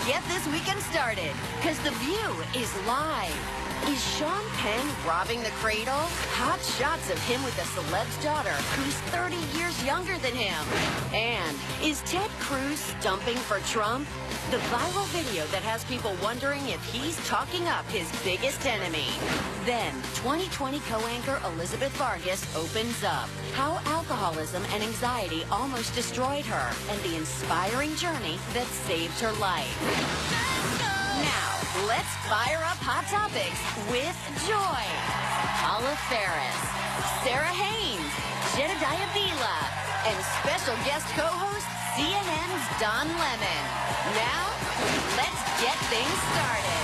get this weekend started, because The View is live. Is Sean Penn robbing the cradle? Hot shots of him with a celeb's daughter who's 30 years younger than him. And is Ted Cruz stumping for Trump? The viral video that has people wondering if he's talking up his biggest enemy. Then, 2020 co-anchor Elizabeth Vargas opens up how alcoholism and anxiety almost destroyed her and the inspiring journey that saved her life. Now, let's fire up Hot Topics with Joy, Paula Ferris, Sarah Haynes, Jedediah Vila, and special guest co-host CNN's Don Lemon. Now, let's get things started.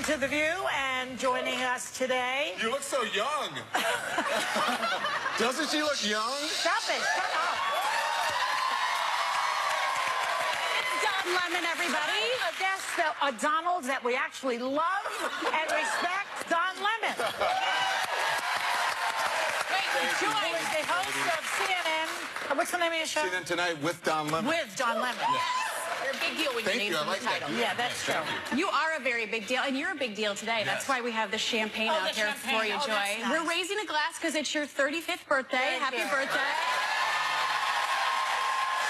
To The View, and joining us today. You look so young. Doesn't she look young? Stop it, shut up. It's Don Lemon, everybody. A guest, a Donald that we actually love and respect, Don Lemon. Joy is the host of CNN. What's the name of your show? CNN Tonight with Don Lemon. With Don Lemon. Yeah. You're a big deal when your name's in the title. Yeah, that's true. You are a very big deal, and you're a big deal today. That's why we have the champagne out here for you, Joy. Nice. We're raising a glass because it's your 35th birthday. Happy birthday.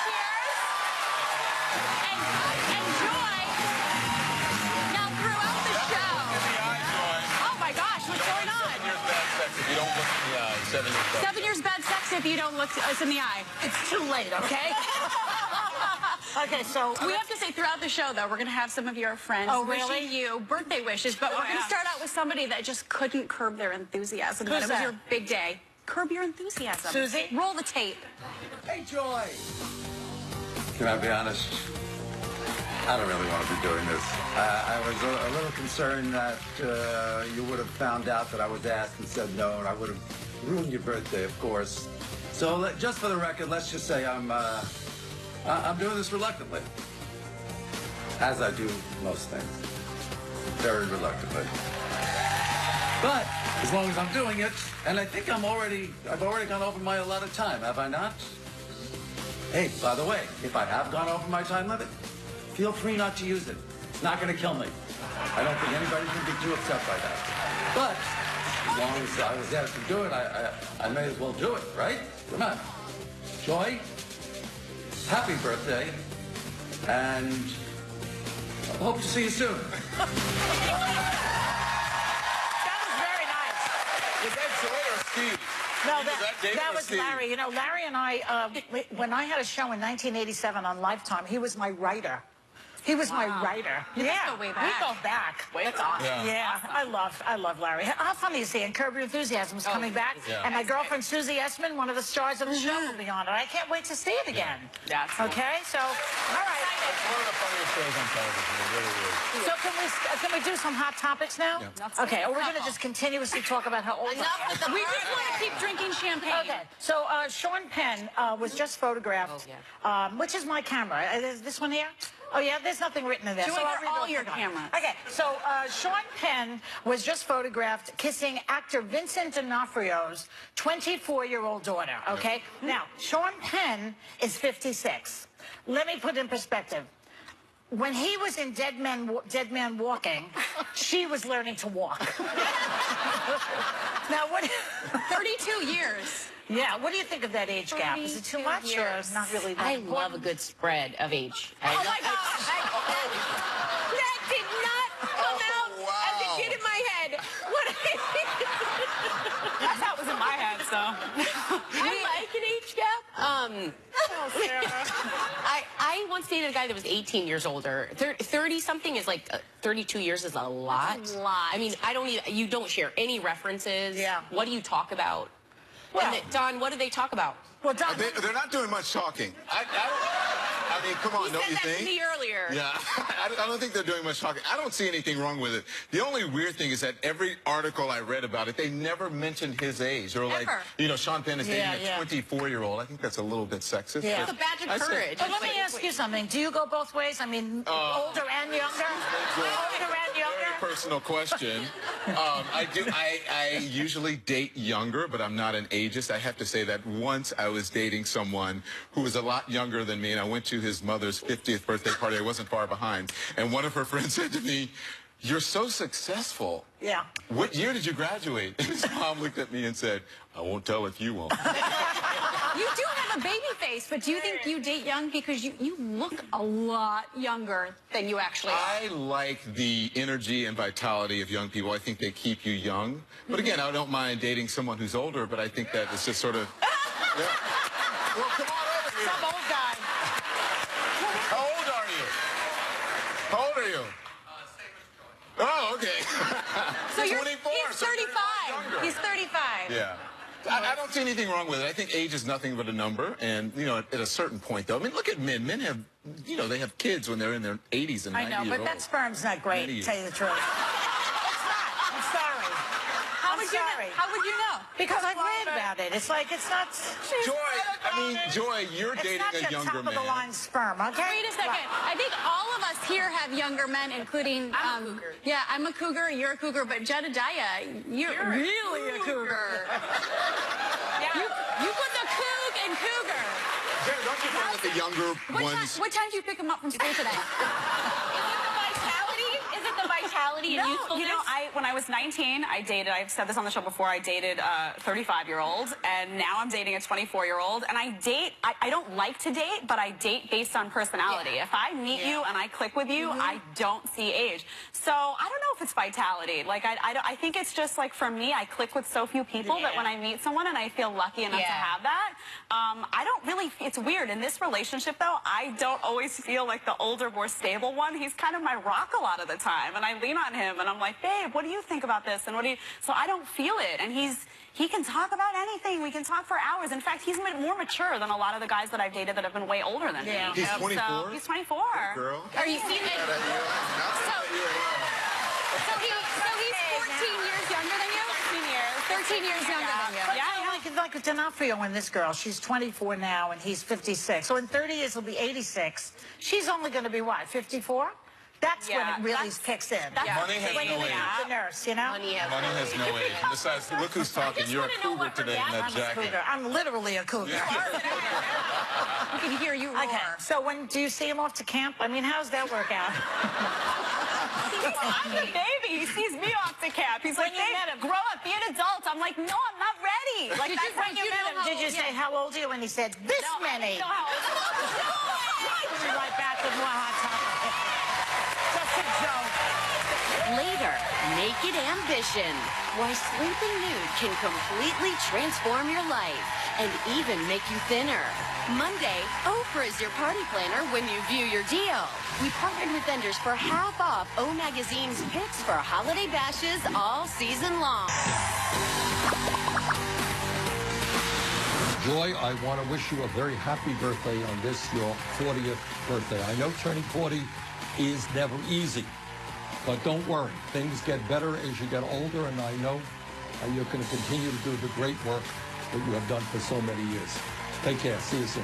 Cheers. And Joy, now throughout the show. In the eye, Joy. Oh, my gosh, what's going on? 7 years bad sex if you don't look in the eye. 7 years bad 7 years bad sex if you don't look us in the eye. It's too late, okay? Okay, so We have to say throughout the show, though, we're going to have some of your friends wishing you birthday wishes, but we're going to start out with somebody that just couldn't curb their enthusiasm. Who's It was that? your big day. Curb your enthusiasm. Susie? Roll the tape. Hey, Joy! Can I be honest? I don't really want to be doing this. I was a little concerned that you would have found out that I was asked and said no, and I would have ruined your birthday, of course. So just for the record, let's just say I'm doing this reluctantly, as I do most things, very reluctantly. But as long as I'm doing it, and I think I've already gone over my allotted time, have I not? Hey, by the way, if I have gone over my time limit, feel free not to use it. It's not going to kill me. I don't think anybody can be too upset by that. But as long as I was asked to do it, I may as well do it, right? Come on. Joy, happy birthday, and I hope to see you soon. that was very nice. Was that Joy or Steve? No, David that or was Steve? Larry. You know, Larry and I, when I had a show in 1987 on Lifetime, he was my writer. He was my writer. You guys go way back. We go back. That's awesome. Yeah, I love Larry. How funny is he? And Curb Your Enthusiasm is coming back. Yeah. And my girlfriend Susie Essman, one of the stars of the show, will be on it. I can't wait to see it again. That's cool. Okay, so, all right. It's one of the funniest shows on television. It really is. So can we do some hot topics now? Yeah. Okay, or we're going to just continuously talk about how old I am. We just want to keep drinking champagne. Okay, so Sean Penn was just photographed, which is my camera. Is this one here? Oh, yeah, there's nothing written in there. Joy, So I'll they're read all what your they got. cameras. Okay, so Sean Penn was just photographed kissing actor Vincent D'Onofrio's 24-year-old daughter, okay? Now, Sean Penn is 56. Let me put it in perspective. When he was in Dead Man Walking, she was learning to walk. Now, what... 32 years. Yeah, what do you think of that age gap? Is it too much or not really that I important? love a good spread of age. Oh, my gosh. That did not come out as a kid in my head. That's how it was in my head, so. I like an age gap. I once dated a guy that was 18 years older. 30-something is like 32 years is a lot. That's a lot. I mean, you don't share any references. Yeah. What do you talk about? Well, Don, what do they talk about? Well, Don, They're not doing much talking. I I mean, come on, You don't said you that think? to me earlier. Yeah, I don't think they're doing much talking. I don't see anything wrong with it. The only weird thing is that every article I read about it, they never mentioned his age. Or like, Ever. you know, Sean Penn is dating Yeah, a 24-year-old. I think that's a little bit sexist. Yeah. It's a badge of I say- courage. But let me ask you something. Do you go both ways? I mean, older and younger? Older and Very younger? personal question. I usually date younger, but I'm not an ageist. I have to say that once I was dating someone who was a lot younger than me, and I went to his mother's 50th birthday party. I wasn't far behind. And one of her friends said to me, "You're so successful. Yeah. What year did you graduate?" And his mom looked at me and said, "I won't tell if you won't." You do have a baby face, but do you think you date young because you look a lot younger than you actually are? I like the energy and vitality of young people. I think they keep you young. But again, I don't mind dating someone who's older, but I think that it's just sort of... Yeah. Well, come on over here. Some old guy. How old are you? How old are you? Oh, okay. So you're 24. he's so you're 35. younger. He's 35. Yeah. I don't see anything wrong with it. I think age is nothing but a number. And, you know, at a certain point, though, I mean, look at men. Men have, you know, they have kids when they're in their 80s and 90s. I know, but that sperm's not great, to tell you the truth. It's not. I'm sorry. How would you know? How would you know? Because I've read about it. It's like, it's not... Joy, you're It's dating not a your younger man. top-of-the-line sperm, okay? Wait a second. I think all of us here have younger men, including... I'm a cougar. Yeah, I'm a cougar, you're a cougar, but Jedediah, you're really a cougar. You put the coug in cougar. Don't you find that the younger ones... What time did you pick him up from school today? Is it the vitality and youthfulness? You know, when I was 19, I dated, I've said this on the show before, I dated a 35-year-old, and now I'm dating a 24-year-old, and I don't like to date, but I date based on personality. Yeah. If I meet you and I click with you, I don't see age. So I don't know if it's vitality. Like, I think it's just, like, for me, I click with so few people that when I meet someone and I feel lucky enough to have that, I don't really, it's weird. In this relationship, though, I don't always feel like the older, more stable one. He's kind of my rock a lot of the time, and I lean on him, and I'm like, babe, what do you think about this? And what do you... So I don't feel it, and he can talk about anything. We can talk for hours. In fact, he's more mature than a lot of the guys that I've dated that have been way older than me. He's 24? So he's 24. Girl. Are you seeing it? So he's 14 years younger than you? 13 years. 13 years younger than you. Like D'Onofrio and this girl, she's 24 now and he's 56. So in 30 years he'll be 86. She's only going to be what, 54? That's when it really kicks in. Money has When you no age. become the nurse, you know? Money has no age. Besides, look who's talking. You're a cougar today in that I'm a jacket. cougar. I'm literally a cougar. We can hear you roar. Okay, so do you see him off to camp? I mean, how's that work out? I'm the baby. He sees me off the cap. He's like, hey, grow up, be an adult. I'm like, no, I'm not ready. Like, Did you say how old are you? And he said, this many. I don't know how old. We'll be right back with more Hot Topic. Just a joke. Later, naked ambition. Why sleeping nude can completely transform your life and even make you thinner. Monday, Oprah is your party planner when you view your deal. We partnered with vendors for half off O Magazine's picks for holiday bashes all season long. Joy, I want to wish you a very happy birthday on this, your 40th birthday. I know turning 40 is never easy, but don't worry. Things get better as you get older, and I know you're going to continue to do the great work that you have done for so many years. Take care. See you soon.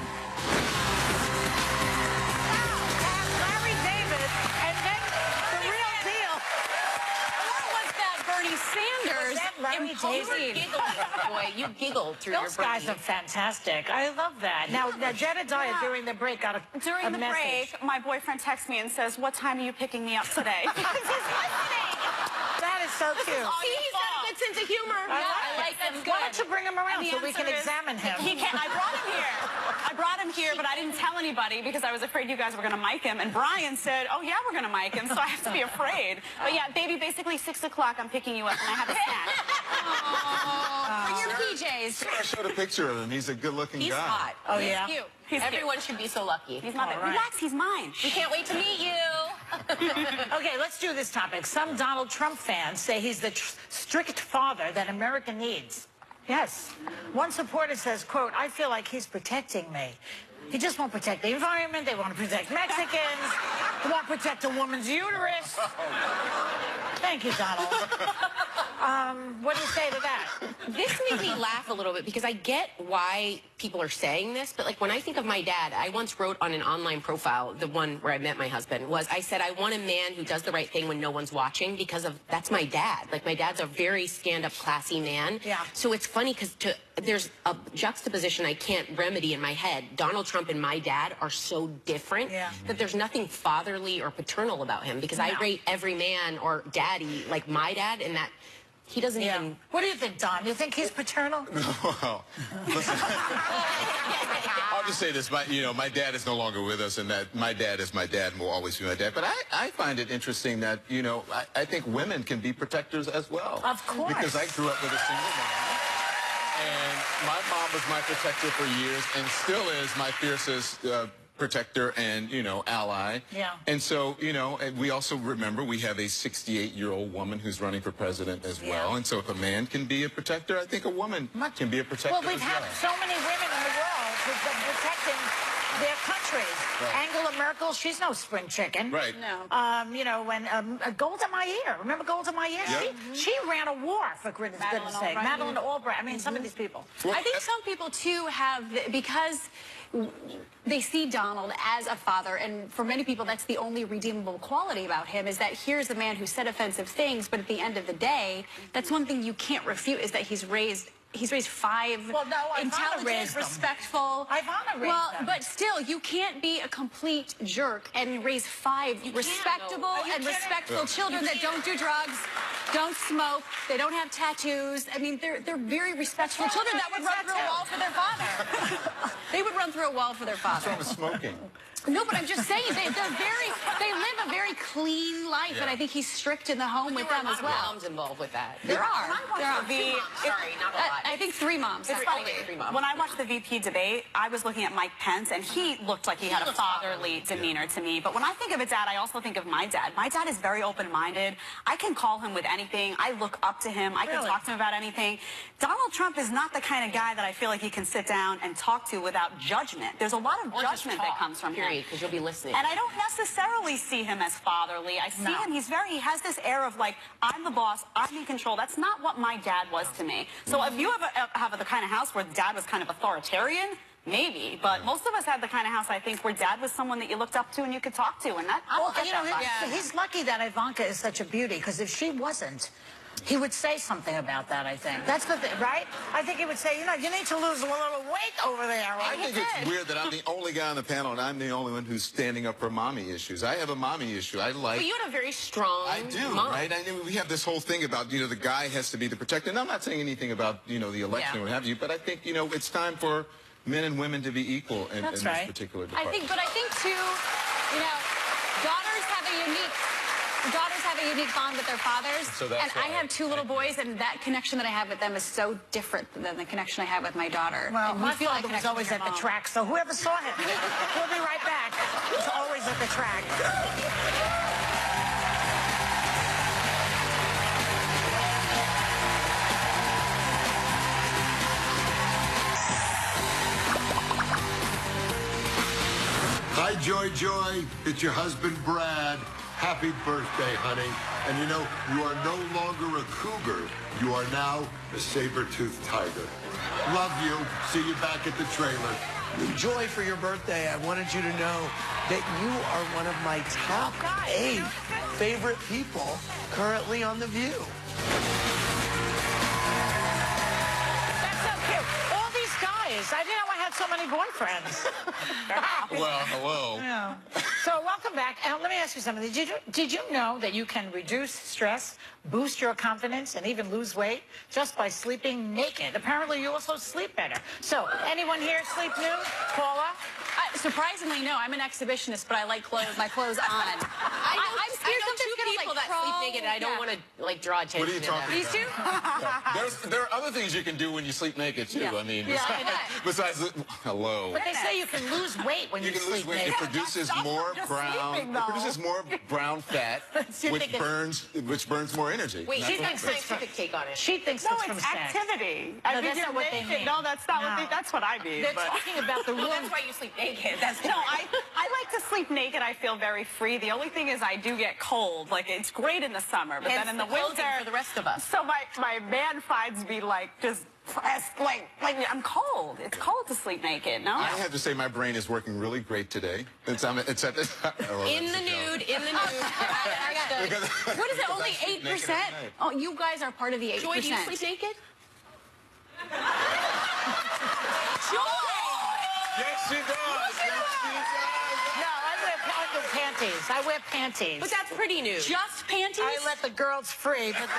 Larry David, and then the real deal. What was that, Bernie Sanders? Was that Larry imposing? David? Boy, you giggled through Those your guys brain. are fantastic. I love that. Now Jedediah, during the break, got a During the message. break, my boyfriend texts me and says, what time are you picking me up today? Because he's listening. That is so cute. He's got a good sense of humor. I like that. Why don't you bring him around And so the we can answer is, examine him? He can't. I brought him here, but I didn't tell anybody because I was afraid you guys were going to mic him. And Brian said, oh, yeah, we're going to mic him, so I have to be afraid. But, yeah, baby, basically 6 o'clock, I'm picking you up, and I have a snack. Bring your PJs. I showed a picture of him. He's a good-looking guy. He's hot. Oh, yeah? He's cute. He's cute. Everyone should be so lucky. He's not All right. Relax, he's mine. We can't wait to meet you. Okay, let's do this topic. Some Donald Trump fans say he's the strict father that America needs. Yes. One supporter says, quote, I feel like he's protecting me. He just won't protect the environment. They want to protect Mexicans. They want to protect a woman's uterus. Thank you, Donald. What do you say to that? This made me laugh a little bit because I get why people are saying this, but like when I think of my dad, I once wrote on an online profile, the one where I met my husband, I said, I want a man who does the right thing when no one's watching because that's my dad. Like my dad's a very stand-up, classy man. Yeah. So it's funny because there's a juxtaposition I can't remedy in my head. Donald Trump and my dad are so different that there's nothing fatherly or paternal about him because I rate every man or daddy like my dad and that he doesn't even... What do you think, Don? You think he's paternal? Well, listen, I'll just say this. My dad is no longer with us, and that my dad is my dad and will always be my dad. But I find it interesting that, I think women can be protectors as well. Of course. Because I grew up with a single mom. And my mom was my protector for years and still is my fiercest protector and, ally. Yeah. And so, and we also remember we have a 68-year-old woman who's running for president as well. And so if a man can be a protector, I think a woman can be a protector Well, we've had so many women in the world who've been protecting their countries. Right. Angela Merkel, she's no spring chicken. Right. No. When Golda Meir, remember Golda Meir? Yep. She ran a war, for goodness sake. Madeleine Albright. I mean, some of these people. Well, I think some people, too, have, because they see Donald as a father, and for many people, that's the only redeemable quality about him, is that here's a man who said offensive things, but at the end of the day, that's one thing you can't refute, is that he's raised 5 intelligent, respectful. Ivana raised them. But still, you can't be a complete jerk and raise 5 respectable and respectful children that don't do drugs, don't smoke, they don't have tattoos. I mean, they're very respectful children that would run through a wall for their father. They would run through a wall for their father. what's wrong with smoking? No, but I'm just saying, they live a very clean life, and I think he's strict in the home with them as well. Moms involved with that. There are. Sorry, not a lot. I think 3 moms. It's funny. When I watched the VP debate, I was looking at Mike Pence, and he looked like he had a fatherly demeanor to me. But when I think of a dad, I also think of my dad. My dad is very open-minded. I can call him with anything. I look up to him. I can talk to him about anything. Donald Trump is not the kind of guy that I feel like he can sit down and talk to without judgment. There's a lot of judgment that comes from him. Because you'll be listening. And I don't necessarily see him as fatherly. I see him, he has this air of like, I'm the boss, I'm in control. That's not what my dad was to me. So if you have the kind of house where dad was kind of authoritarian, maybe. But most of us had the kind of house, I think, where dad was someone that you looked up to and you could talk to. And that, he's lucky that Ivanka is such a beauty, because if she wasn't, he would say something about that, I think. That's the thing, right? I think he would say, you need to lose a little weight over there. I think it's weird that I'm the only guy on the panel and I'm the only one who's standing up for mommy issues. I have a mommy issue. But you had a very strong mom. Right? I mean, we have this whole thing about, the guy has to be the protector. And I'm not saying anything about, the election or what have you, but I think, it's time for men and women to be equal in this particular department. But I think, too, daughters have a unique bond with their fathers. So that's and I have 2 little boys, and that connection that I have with them is so different than the connection I have with my daughter. Well, my father was always at the track, so whoever saw him, we'll be right back. He's always at the track. Hi, Joy. It's your husband, Brad. Happy birthday, honey. And you are no longer a cougar. You are now a saber-toothed tiger. Love you. See you back at the trailer. Joy, for your birthday, I wanted you to know that you are one of my top 8 favorite people currently on The View. That's so cute. All these guys, I didn't know I had so many boyfriends. Well, hello. Yeah. So welcome back. Let me ask you something. Did you know that you can reduce stress, boost your confidence, and even lose weight just by sleeping naked? Apparently, you also sleep better. So, anyone here sleep nude? Paula? Surprisingly, no. I'm an exhibitionist, but I like my clothes on. I know 2 people that sleep naked, and I don't want to like draw attention. What are you to talking them. about? These two? There are other things you can do when you sleep naked too. Yeah. I mean, Yeah, besides hello. But they say you can lose weight when you can sleep lose weight. naked. It produces more brown. sleeping, It though. produces more brown fat, You're which thinking- burns more energy. Wait, And she that's thinks what- it's scientific take on it. She thinks No, it's from it's sex. activity. No, I mean, that's you're not what they naked. mean. No, that's not what No. that's what I mean. They're but- talking about the Well, room. that's why you sleep naked. That's No, I like to sleep naked. I feel very free. The only thing is I do get cold. Like, it's great in the summer, but Hence then in the the clothing winter... for the rest of us. So my man finds me, like, just pressed, like I'm cold. It's cold to sleep naked, no? I have to say my brain is working really great today. It's at In the nude, in the nude. I got the- What is it? Only Naked at 8%? night. Oh, you guys are part of the 8%. Joy, do you sleep naked? Yes, she does. Yes, she does. No, I wear panties. I wear panties. But that's pretty nude. Just panties? I let the girls free, but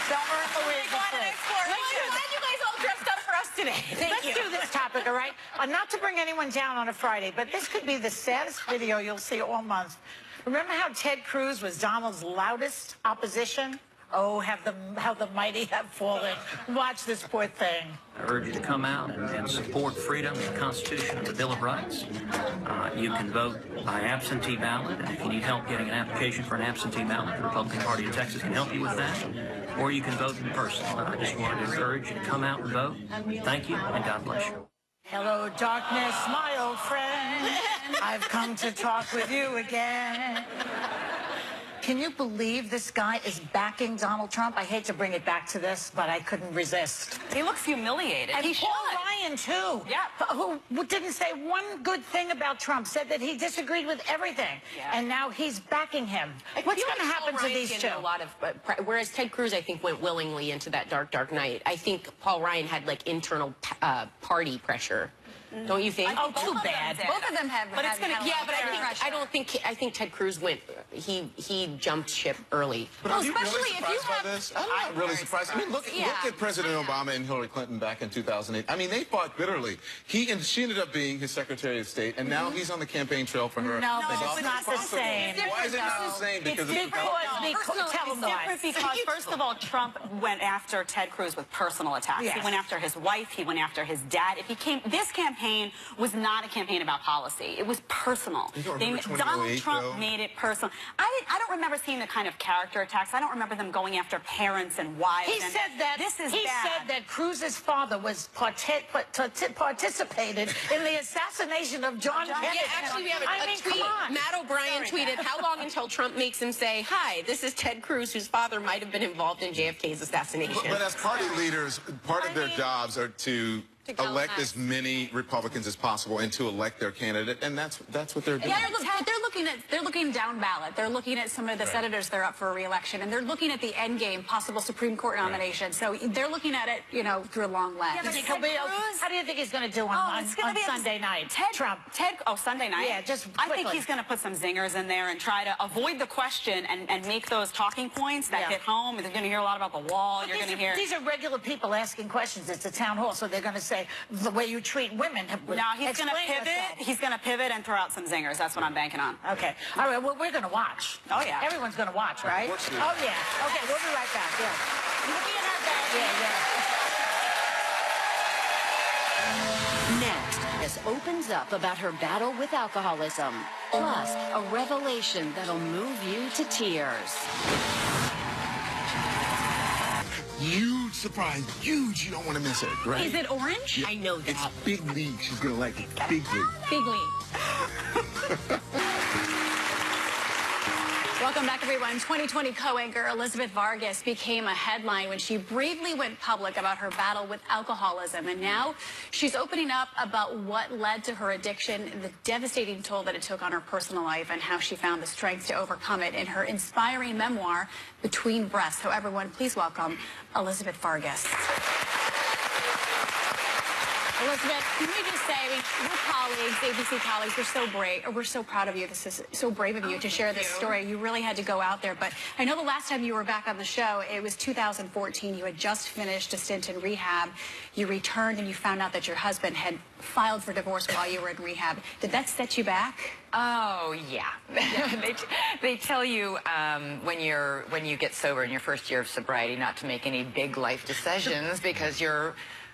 don't learn Louise explore. I'm glad you guys all dressed up for us today. Let's do this topic, all right? Not to bring anyone down on a Friday, but this could be the saddest video you'll see all month. Remember how Ted Cruz was Donald's loudest opposition? Oh, how the mighty have fallen. Watch this poor thing. I urge you to come out and support freedom, the Constitution, and the Bill of Rights. You can vote by absentee ballot, and if you need help getting an application for an absentee ballot, the Republican Party of Texas can help you with that. Or you can vote in person. I just wanted to encourage you to come out and vote. Thank you, and God bless you. Hello, darkness, my old friend. I've come to talk with you again. Can you believe this guy is backing Donald Trump? I hate to bring it back to this, but I couldn't resist. He looks humiliated. And He Paul should. Ryan, too. Yeah. Who didn't say one good thing about Trump, said that he disagreed with everything. Yeah. And now he's backing him. What's feel going to like happen Paul to Ryan these can two? do a lot of, whereas Ted Cruz, I think, went willingly into that dark night. I think Paul Ryan had like internal party pressure. Don't you think? Oh, too bad. Both of them have. But it's gonna. had a Yeah, lot but of pressure. I think Ted Cruz went. He jumped ship early. But are you especially really if you surprised by have- this? I'm not really surprised. I mean, look at President Obama and Hillary Clinton back in 2008. I mean, they fought bitterly. She ended up being his Secretary of State, and now he's on the campaign trail for her. No, but As it's often not as the possible. same. Why is it not the same? Because it's Tell them why. Different because, first of all, Trump went after Ted Cruz with personal attacks. Yes. He went after his wife. He went after his dad. This campaign was not a campaign about policy. It was personal. You don't remember Donald 2008, Trump though? made it personal. I don't remember seeing the kind of character attacks. I don't remember them going after parents and wives. He and said that this is he bad. said that Cruz's father was participated in the assassination of John Kennedy. Yeah, actually, we have I a mean, tweet. come on. Matt O'Brien tweeted, "How long until Trump makes him say, 'Hi, this is Ted Cruz, whose father might have been involved in JFK's assassination.'" But as party leaders, part of their jobs are to go elect high. as many Republicans as possible and to elect their candidate, and that's what they're doing. Yeah, they're looking down ballot. They're looking at some of the senators that are up for re-election, and they're looking at the end game, possible Supreme Court nomination. So they're looking at it, through a long lens. How do you think he's going to do on Sunday night? Trump. Sunday night? Yeah, just I think quickly. he's going to put some zingers in there and try to avoid the question and make those talking points that hit home. You're going to hear a lot about the wall. You're going to hear... These are regular people asking questions. It's a town hall, so they're going to say the way you treat women. No, he's going to pivot. He's going to pivot and throw out some zingers. That's what I'm banking on. Okay. All right, well, we're going to watch. Oh, yeah. Everyone's going to watch, right? Oh, yeah. Okay, we'll be right back. Yeah. We'll be in our bed. Yeah. Next, this opens up about her battle with alcoholism. Plus, a revelation that'll move you to tears. Huge surprise, huge. You don't want to miss it, right? Is it orange? Yeah, I know that. It's big league. She's gonna like it. Big league. Big league. Welcome back, everyone. 2020 co-anchor Elizabeth Vargas became a headline when she bravely went public about her battle with alcoholism. And now she's opening up about what led to her addiction, the devastating toll that it took on her personal life, and how she found the strength to overcome it in her inspiring memoir, Between Breaths. So everyone, please welcome Elizabeth Vargas. Elizabeth, can we just say, we're colleagues, ABC colleagues, we're so brave, we're so proud of you. This is so brave of you to share this story. You really had to go out there. But I know the last time you were back on the show, it was 2014. You had just finished a stint in rehab. You returned and you found out that your husband had filed for divorce while you were in rehab. Did that set you back? Oh, yeah. They tell you when you get sober in your first year of sobriety not to make any big life decisions because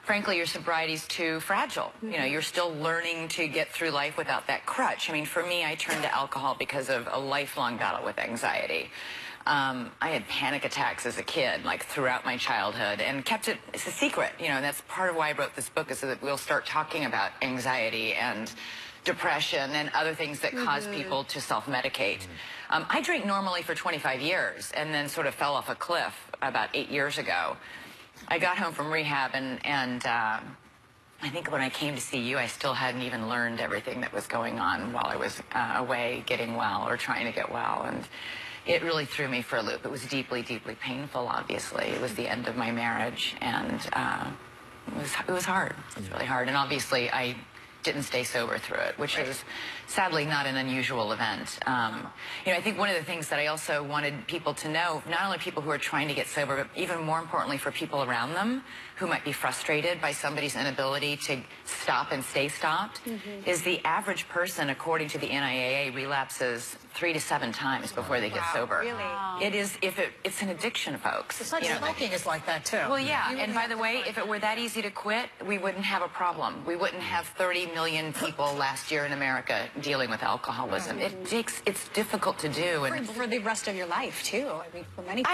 frankly, your sobriety's too fragile. You know, you're still learning to get through life without that crutch. I mean, for me, I turned to alcohol because of a lifelong battle with anxiety. I had panic attacks as a kid, like throughout my childhood, and kept it as a secret. You know, and that's part of why I wrote this book, is so that we'll start talking about anxiety and depression and other things that cause people to self-medicate. I drank normally for 25 years and then sort of fell off a cliff about 8 years ago. I got home from rehab and I think when I came to see you, I still hadn't even learned everything that was going on while I was away getting well or trying to get well. And it really threw me for a loop. It was deeply, deeply painful, obviously. It was the end of my marriage, and it was hard. It was really hard. And obviously, I didn't stay sober through it, which is sadly not an unusual event. You know, I think one of the things that I also wanted people to know, not only people who are trying to get sober, but even more importantly for people around them who might be frustrated by somebody's inability to stop and stay stopped, is the average person, according to the NIAA, relapses 3 to 7 times before they get sober. Really? It is, it's an addiction, folks. It's like smoking is like that, too. Well, yeah, and by the way, if it were that easy to quit, we wouldn't have a problem. We wouldn't have 30 million people last year in America dealing with alcoholism. It's difficult to do. And For the rest of your life, too. I mean, for many people.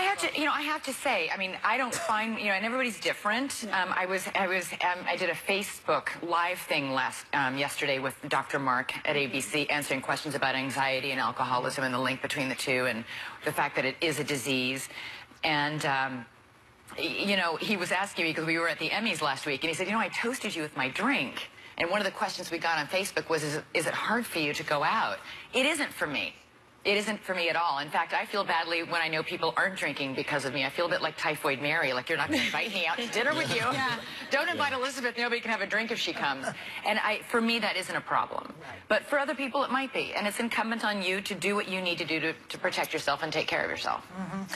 I have to say, I mean, I don't find, and everybody's different. I did a Facebook live thing yesterday with Dr. Mark at ABC, answering questions about anxiety and alcoholism and the link between the two and the fact that it is a disease. And he was asking me, because we were at the Emmys last week, and he said, I toasted you with my drink. And one of the questions we got on Facebook was, is it hard for you to go out? It isn't for me. It isn't for me at all. In fact, I feel badly when I know people aren't drinking because of me. I feel a bit like Typhoid Mary, like you're not going to invite me out to dinner with you. Yeah. Don't invite Elizabeth. Nobody can have a drink if she comes. And for me, that isn't a problem. But for other people, it might be. And it's incumbent on you to do what you need to do to protect yourself and take care of yourself.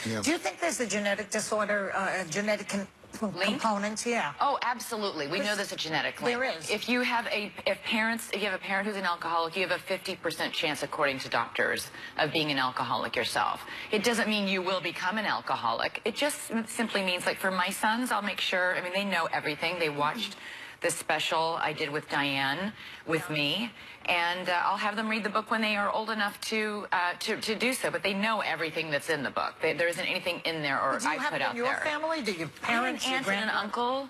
Do you think there's a genetic disorder, components? Yeah. Oh, absolutely. We know there's a genetic link. There is. If you have a parent who's an alcoholic, you have a 50% chance, according to doctors, of being an alcoholic yourself. It doesn't mean you will become an alcoholic. It just simply means, like for my sons, I'll make sure, they know everything. They watched the special I did with Diane with me, and I'll have them read the book when they are old enough to do so. But they know everything that's in the book. There isn't anything in there or I put out there. Do you have it in your family? Do your parents, I have an aunt and an uncle,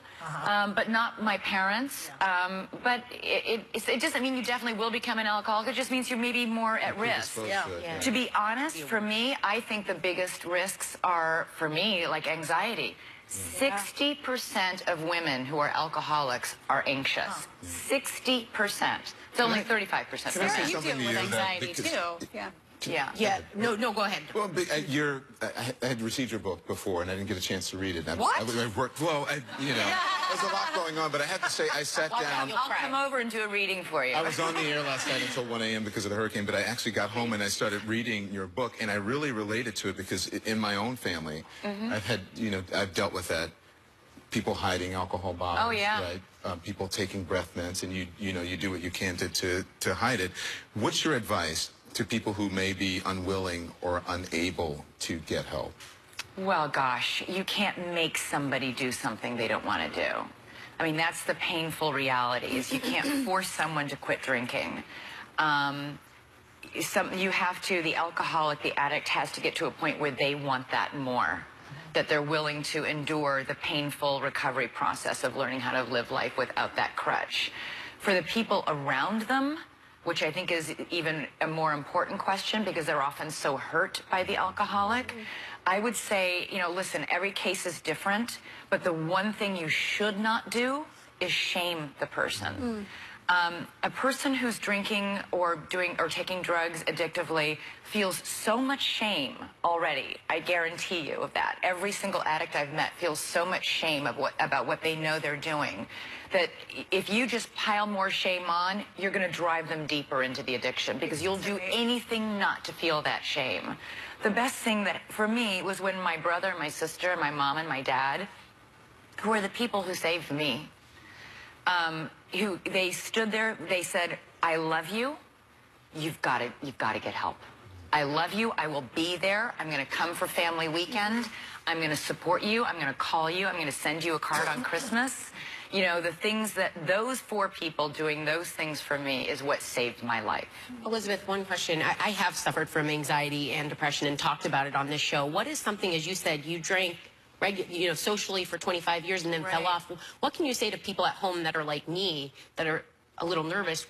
but not my parents. But it doesn't mean you definitely will become an alcoholic. It just means you're maybe more at risk. To be honest, for me, I think the biggest risks are, for me, like anxiety. 60% of women who are alcoholics are anxious. 60%. It's only 35%. Sarah, you deal with anxiety, too. Yeah. No, go ahead. Well, I had received your book before, and I didn't get a chance to read it. What? There's a lot going on, but I have to say, I sat down. I'll come over and do a reading for you. I was on the air last night until 1 a.m. because of the hurricane, but I actually got home and I started reading your book, and I really related to it because in my own family, I've dealt with that. People hiding alcohol bottles, right? People taking breath mints, and you do what you can to hide it. What's your advice to people who may be unwilling or unable to get help? Well, gosh, you can't make somebody do something they don't want to do. That's the painful reality, is you can't force someone to quit drinking. The alcoholic, the addict has to get to a point where they want that more, that they're willing to endure the painful recovery process of learning how to live life without that crutch. For the people around them, which I think is even a more important question because they're often so hurt by the alcoholic, I would say, listen, every case is different, but the one thing you should not do is shame the person. A person who's drinking or taking drugs addictively feels so much shame already. I guarantee you of that. Every single addict I've met feels so much shame about what they know they're doing, that if you just pile more shame on, you're going to drive them deeper into the addiction, because you'll do anything not to feel that shame. The best thing that for me was when my brother, my sister, my mom, and my dad, who are the people who saved me, who they stood there, they said, "I love you. You've got to get help. I love you. I will be there. I'm going to come for family weekend. I'm going to support you. I'm going to call you. I'm going to send you a card on Christmas." You know, the things that those 4 people doing those things for me is what saved my life. Elizabeth, one question. I have suffered from anxiety and depression and talked about it on this show. What is something, as you said, you drank socially for 25 years and then fell off. What can you say to people at home that are like me, that are a little nervous?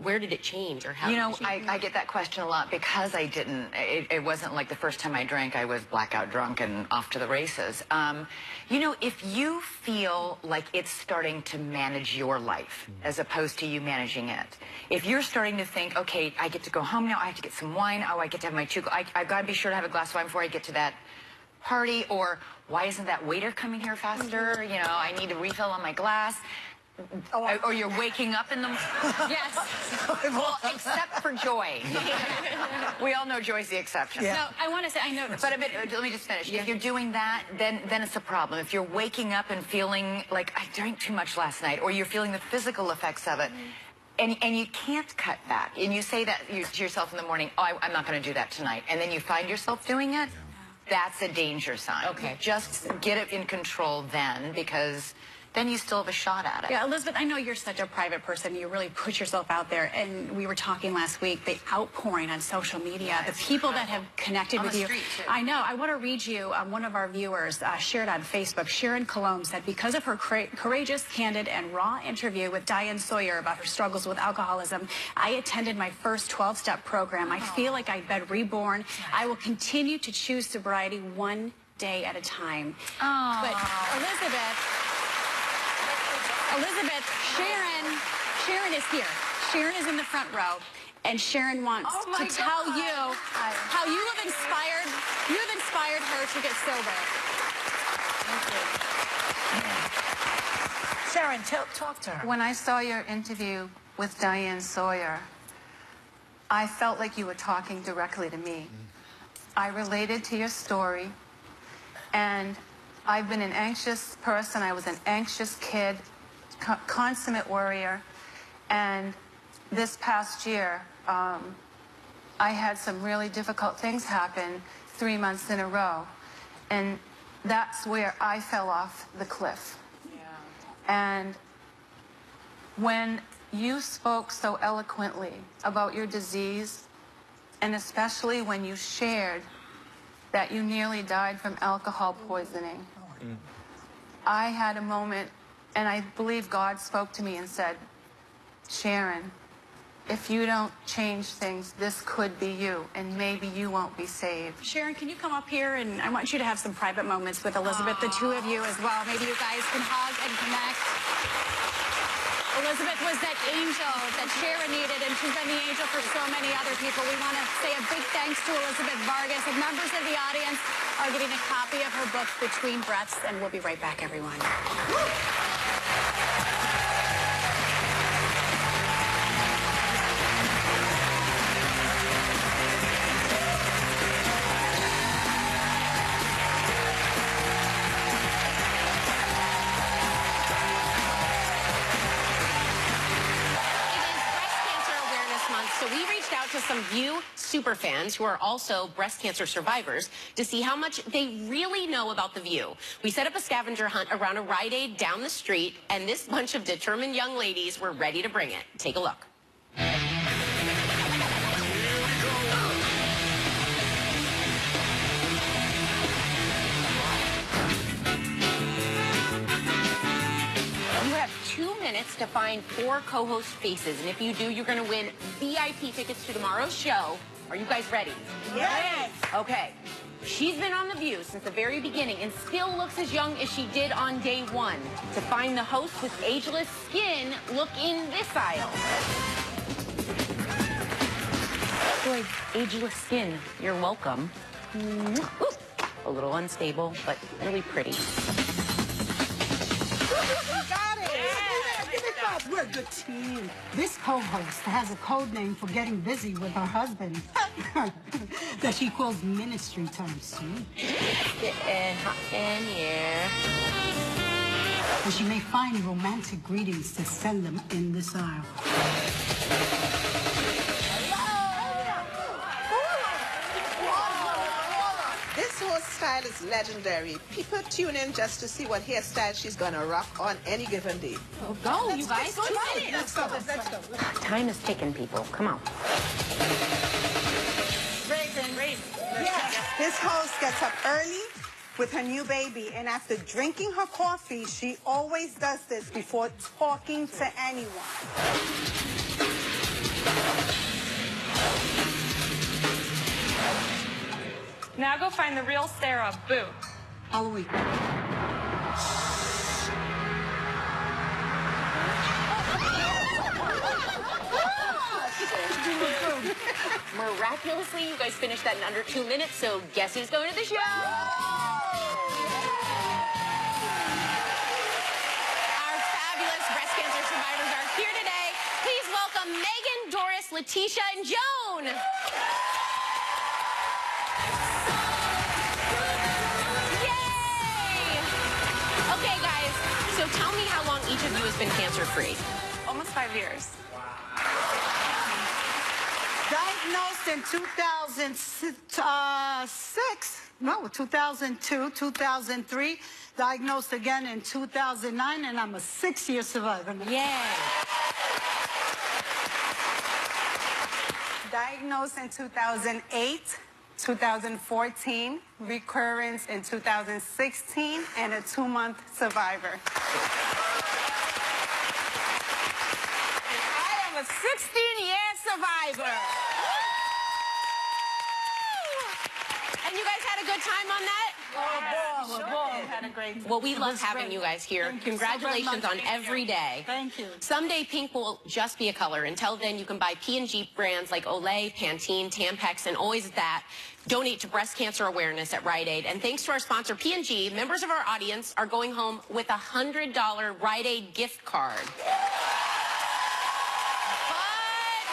Where did it change, or how? You know, I get that question a lot because I didn't. It wasn't like the first time I drank, I was blackout drunk and off to the races. You know, if you feel like it's starting to manage your life as opposed to you managing it, if you're starting to think, okay, I get to go home now, I have to get some wine, oh, I get to have my I've got to be sure to have a glass of wine before I get to that party, or why isn't that waiter coming here faster? You know, I need a refill on my glass. Or you're waking up in the... Yes. Well, except for Joy. We all know Joy's the exception. Yeah. No, I want to say, I know. But let me just finish. Yeah. If you're doing that, then it's a problem. If you're waking up and feeling like, I drank too much last night, or you're feeling the physical effects of it, and you can't cut back, and you say that to yourself in the morning, oh, I'm not going to do that tonight, and then you find yourself doing it, that's a danger sign. Okay. Just get it in control then, because then you still have a shot at it. Yeah, Elizabeth, I know you're such a private person. You really put yourself out there. And we were talking last week, the outpouring on social media, the people that have connected with you. Street, too. I know. I want to read you one of our viewers shared on Facebook. Sharon Colomb said, because of her courageous, candid, and raw interview with Diane Sawyer about her struggles with alcoholism, I attended my first 12-step program. I feel like I've been reborn. I will continue to choose sobriety one day at a time. But Elizabeth, Sharon is here. Sharon is in the front row, and Sharon wants to tell you how you have inspired her to get sober. Thank you. Sharon, talk to her. When I saw your interview with Diane Sawyer, I felt like you were talking directly to me. I related to your story, and I've been an anxious person. I was an anxious kid, consummate worrier, and this past year I had some really difficult things happen 3 months in a row, and that's where I fell off the cliff. And when you spoke so eloquently about your disease, and especially when you shared that you nearly died from alcohol poisoning, I had a moment, and I believe God spoke to me and said, Sharon, if you don't change things, this could be you, and maybe you won't be saved. Sharon, can you come up here? And I want you to have some private moments with Elizabeth, the two of you as well. Maybe you guys can hug and connect. Elizabeth was that angel that Sharon needed, and she's been the angel for so many other people. We want to say a big thanks to Elizabeth Vargas, and members of the audience are getting a copy of her book, Between Breaths, and we'll be right back, everyone. So we reached out to some View superfans who are also breast cancer survivors to see how much they really know about The View. We set up a scavenger hunt around a Rite Aid down the street, and this bunch of determined young ladies were ready to bring it. Take a look. You have 2 minutes to find 4 co-host faces. And if you do, you're going to win VIP tickets to tomorrow's show. Are you guys ready? Yes. Okay. She's been on The View since the very beginning and still looks as young as she did on day 1. To find the host with ageless skin, look in this aisle. Boy, ageless skin, you're welcome. Ooh, a little unstable, but really pretty. We're a good team. This co-host has a code name for getting busy with her husband that she calls ministry time soon. Getting hot in here. And she may find romantic greetings to send them in this aisle. This hairstyle is legendary. People tune in just to see what hairstyle she's gonna rock on any given day. Oh, go, you guys. Go, Let's go. Time is ticking, people. Come on. Yes, this host gets up early with her new baby, and after drinking her coffee, she always does this before talking to anyone. Now go find the real Sarah. Boo. Halloween. Miraculously, you guys finished that in under 2 minutes, so guess who's going to the show? Our fabulous breast cancer survivors are here today. Please welcome Megan, Doris, Letitia, and Joan. Okay, guys, so tell me how long each of you has been cancer-free. Almost 5 years. Diagnosed in 2002, 2003. Diagnosed again in 2009, and I'm a 6-year survivor. Yay. Diagnosed in 2008, 2014, recurrence in 2016, and a 2-month survivor. I am a 16-year survivor. And you guys had a good time on that? Had a great. Well, we love having you guys here. Congratulations on every day. Thank you. Someday pink will just be a color. Until then, you can buy P&G brands like Olay, Pantene, Tampax, and Always That. Donate to breast cancer awareness at Rite Aid. And thanks to our sponsor, P&G, members of our audience are going home with a $100 Rite Aid gift card. But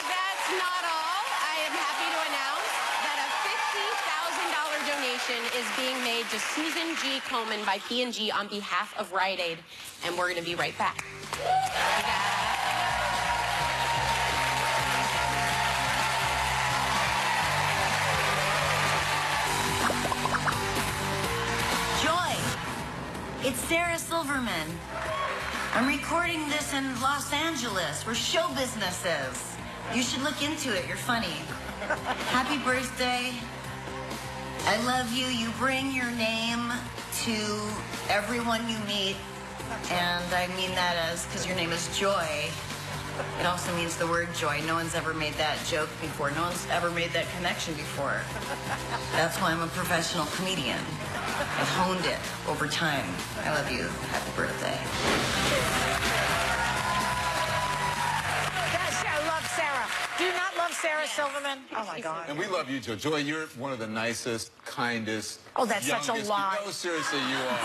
that's not all. I am happy to announce that a $50,000 donation is being made to Susan G. Komen by P&G on behalf of Rite Aid. And we're going to be right back. Joy, it's Sarah Silverman. I'm recording this in Los Angeles, where show business is. You should look into it. You're funny. Happy birthday. I love you. You bring your name to everyone you meet. And I mean that as because your name is Joy. It also means the word joy. No one's ever made that joke before. No one's ever made that connection before. That's why I'm a professional comedian. I've honed it over time. I love you. Happy birthday. Yes, I love Sarah. Do you not love Sarah Silverman? Oh, my God. And we love you, Joy. Joy, you're one of the nicest, kindest, Oh, that's such a youngest- lie. No, seriously, you are.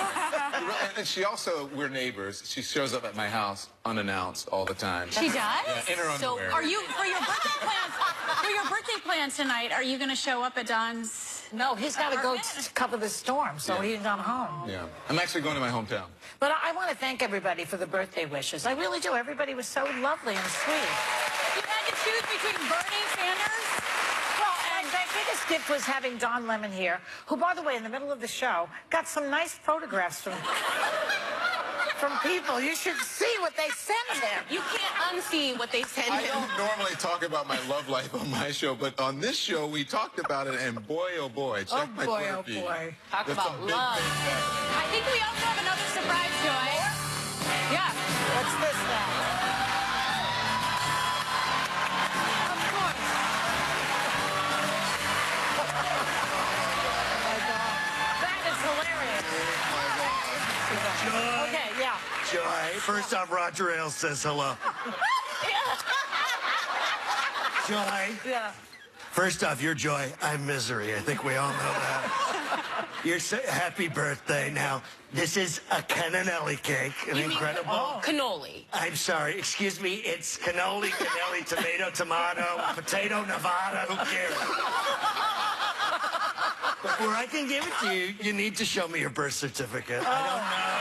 And she also, we're neighbors. She shows up at my house unannounced all the time. She does? Yeah, in her So underwear. are you, for your birthday plans, tonight, are you going to show up at Don's? No, he's got to go cover the storm, so Yeah. he's not home. Yeah. I'm actually going to my hometown. But I want to thank everybody for the birthday wishes. I really do. Everybody was so lovely and sweet. You had to choose between Bernie Sanders? Well, and my biggest gift was having Don Lemon here, who, by the way, in the middle of the show, got some nice photographs from people. You should see what they sent him. You can't unsee what they send I him. don't normally talk about my love life on my show, but on this show, we talked about it, and boy, oh boy, check my Twitter feed. Talk There's about some big love. things happening. I think we also have another surprise, Joy. Yeah. What's this now? Joy. First off, Roger Ailes says hello. Joy. Yeah. First off, you're Joy. I'm Misery. I think we all know that. You're so happy birthday. Now, this is a cannellini cake, an incredible. Cannoli. I'm sorry. Excuse me. It's cannoli, tomato, tomato, potato, Nevada. Who cares? Before I can give it to you, you need to show me your birth certificate. I don't know.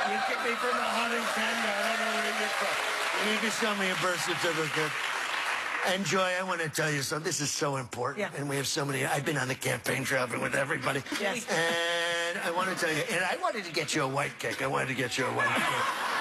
You could be from the Huntington. I don't know where you're from. You need to show me your birth certificate. And Joy, I want to tell you something. This is so important. Yeah. And we have so many. I've been on the campaign traveling with everybody. Yes. And I want to tell you, and I wanted to get you a white cake. I wanted to get you a white cake.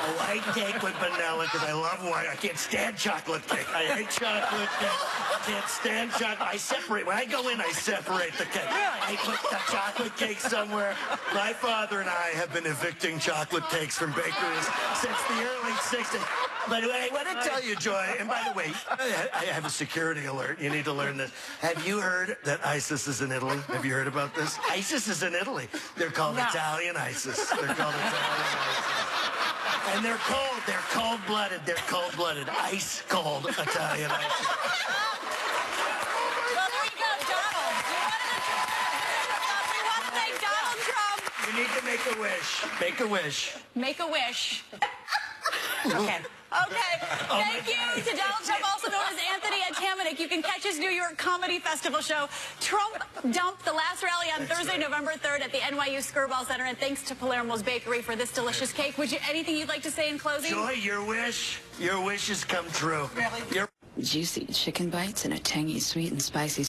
A white cake with vanilla, because I love white. I can't stand chocolate cake. I hate chocolate cake. I can't stand chocolate. I separate. When I go in, I separate the cake. I put the chocolate cake somewhere. My father and I have been evicting chocolate cakes from bakeries since the early 60s. But I want to tell you, Joy, and by the way, I have a security alert. You need to learn this. Have you heard that ISIS is in Italy? Have you heard about this? ISIS is in Italy. They're called Italian ISIS. They're called Italian ISIS. And they're cold-blooded. They're cold-blooded. Ice cold Italian ISIS. Well, there you go, Donald. We want to thank Donald Trump. You need to make a wish. Make a wish. Make a wish. Okay. Okay. Thank you to Donald Trump, also known as Anthony Atamanuik. You can catch his New York Comedy Festival show, Trump Dump, the last rally on Thursday, November 3rd at the NYU Skirball Center. And thanks to Palermo's Bakery for this delicious cake. Anything you'd like to say in closing? Joy, your wish has come true. Really? Juicy chicken bites and a tangy, sweet and spicy